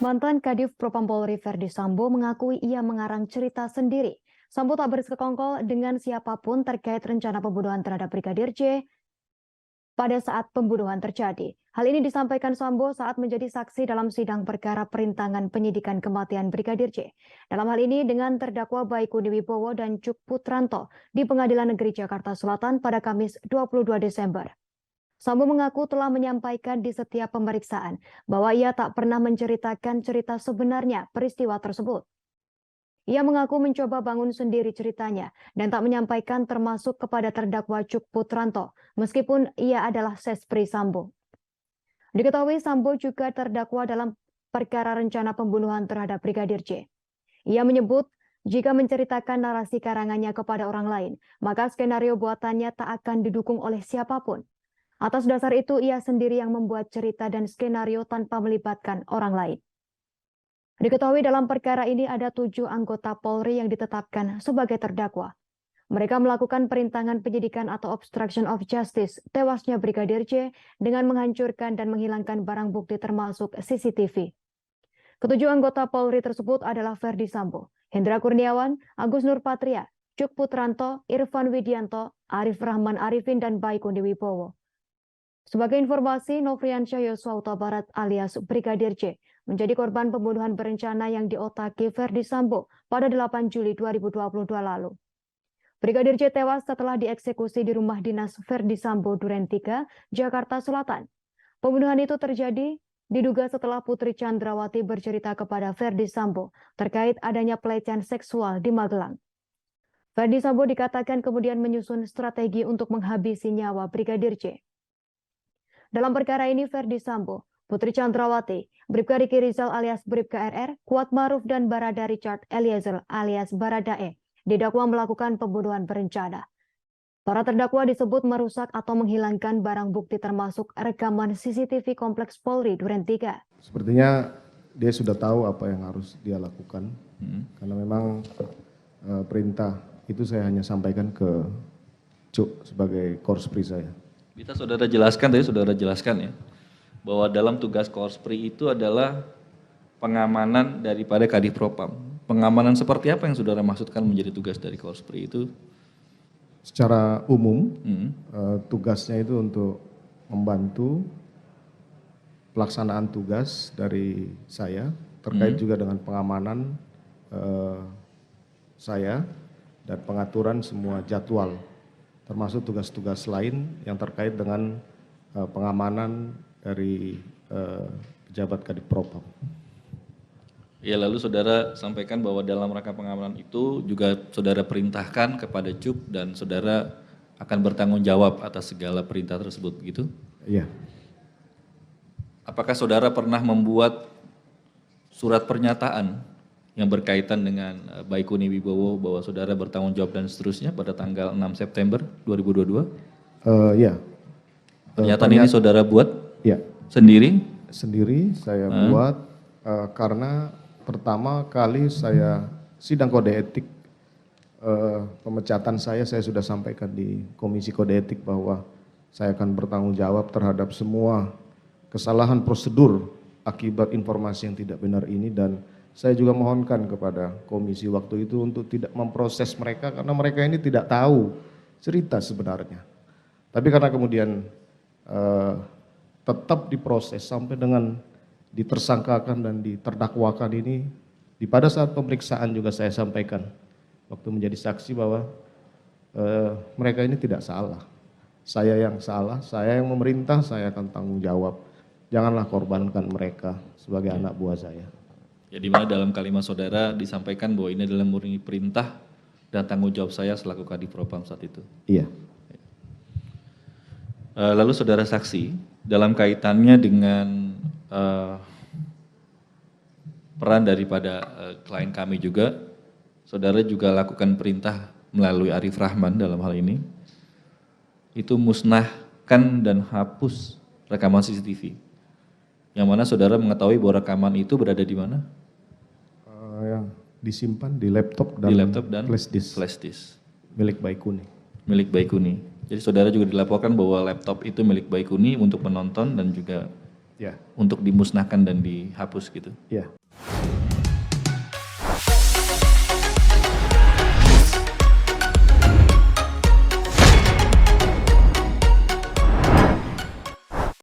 Mantan Kadif Propam Polri Verdi Sambo mengakui ia mengarang cerita sendiri. Sambo tak bersekongkol dengan siapapun terkait rencana pembunuhan terhadap Brigadir J pada saat pembunuhan terjadi. Hal ini disampaikan Sambo saat menjadi saksi dalam sidang perkara perintangan penyidikan kematian Brigadir J. Dalam hal ini dengan terdakwa Baikuni Wibowo dan Cuk Putranto di Pengadilan Negeri Jakarta Selatan pada Kamis 22 Desember. Sambo mengaku telah menyampaikan di setiap pemeriksaan bahwa ia tak pernah menceritakan cerita sebenarnya peristiwa tersebut. Ia mengaku mencoba bangun sendiri ceritanya dan tak menyampaikan termasuk kepada terdakwa Cuk Putranto, meskipun ia adalah Sespri Sambo. Diketahui Sambo juga terdakwa dalam perkara rencana pembunuhan terhadap Brigadir J. Ia menyebut jika menceritakan narasi karangannya kepada orang lain, maka skenario buatannya tak akan didukung oleh siapapun. Atas dasar itu, ia sendiri yang membuat cerita dan skenario tanpa melibatkan orang lain. Diketahui dalam perkara ini ada 7 anggota Polri yang ditetapkan sebagai terdakwa. Mereka melakukan perintangan penyidikan atau obstruction of justice tewasnya Brigadir J dengan menghancurkan dan menghilangkan barang bukti termasuk CCTV. Ketujuh anggota Polri tersebut adalah Verdi Sambo, Hendra Kurniawan, Agus Nurpatria, Cuk Putranto, Irfan Widianto, Arif Rahman Arifin, dan Baikuni Wibowo. Sebagai informasi, Nofriansyah Yosua Huta Barat alias Brigadir J menjadi korban pembunuhan berencana yang diotaki Verdi Sambo pada 8 Juli 2022 lalu. Brigadir J tewas setelah dieksekusi di rumah dinas Verdi Sambo Duren 3, Jakarta Selatan. Pembunuhan itu terjadi diduga setelah Putri Chandrawati bercerita kepada Verdi Sambo terkait adanya pelecehan seksual di Magelang. Verdi Sambo dikatakan kemudian menyusun strategi untuk menghabisi nyawa Brigadir J. Dalam perkara ini, Verdi Sambo, Putri Chandrawati, Bribka Riki Rizal alias Bribka RR, Kuat Maruf, dan Barada Richard Eliezer alias Baradae didakwa melakukan pembunuhan berencana. Para terdakwa disebut merusak atau menghilangkan barang bukti termasuk rekaman CCTV Kompleks Polri Duren 3. Sepertinya dia sudah tahu apa yang harus dia lakukan, karena memang perintah itu saya hanya sampaikan ke Cuk sebagai korspri saya. Bisa saudara jelaskan, tadi saudara jelaskan ya, bahwa dalam tugas korspri itu adalah pengamanan daripada Kadif Propam. Pengamanan seperti apa yang saudara maksudkan menjadi tugas dari korspri itu? Secara umum, tugasnya itu untuk membantu pelaksanaan tugas dari saya, terkait juga dengan pengamanan saya dan pengaturan semua jadwal, termasuk tugas-tugas lain yang terkait dengan pengamanan dari pejabat Kadif Propam. Ya, lalu saudara sampaikan bahwa dalam rangka pengamanan itu juga saudara perintahkan kepada Cuk dan saudara akan bertanggung jawab atas segala perintah tersebut, begitu? Iya. Apakah saudara pernah membuat surat pernyataan yang berkaitan dengan Baikuni Wibowo bahwa saudara bertanggung jawab dan seterusnya pada tanggal 6 September 2022? Iya. Pernyataan ini saudara buat Iya. sendiri? Sendiri saya buat karena pertama kali saya sidang kode etik, pemecatan saya sudah sampaikan di Komisi Kode Etik bahwa saya akan bertanggung jawab terhadap semua kesalahan prosedur akibat informasi yang tidak benar ini, dan saya juga mohonkan kepada komisi waktu itu untuk tidak memproses mereka karena mereka ini tidak tahu cerita sebenarnya. Tapi karena kemudian tetap diproses sampai dengan ditersangkakan dan diterdakwakan ini, pada saat pemeriksaan juga saya sampaikan waktu menjadi saksi bahwa mereka ini tidak salah. Saya yang salah, saya yang memerintah, saya akan tanggung jawab. Janganlah korbankan mereka sebagai anak buah saya. Ya, di mana dalam kalimat saudara disampaikan bahwa ini adalah murni perintah dan tanggung jawab saya selaku Kadif Propam saat itu. Iya. Lalu saudara saksi, dalam kaitannya dengan peran daripada klien kami juga, saudara juga lakukan perintah melalui Arif Rahman dalam hal ini, itu musnahkan dan hapus rekaman CCTV. Yang mana saudara mengetahui bahwa rekaman itu berada di mana? Yang disimpan di laptop dan, flash disk. Milik Baikuni. Milik Baikuni. Jadi saudara juga dilaporkan bahwa laptop itu milik Baikuni untuk menonton dan juga Ya, untuk dimusnahkan dan dihapus gitu. ya.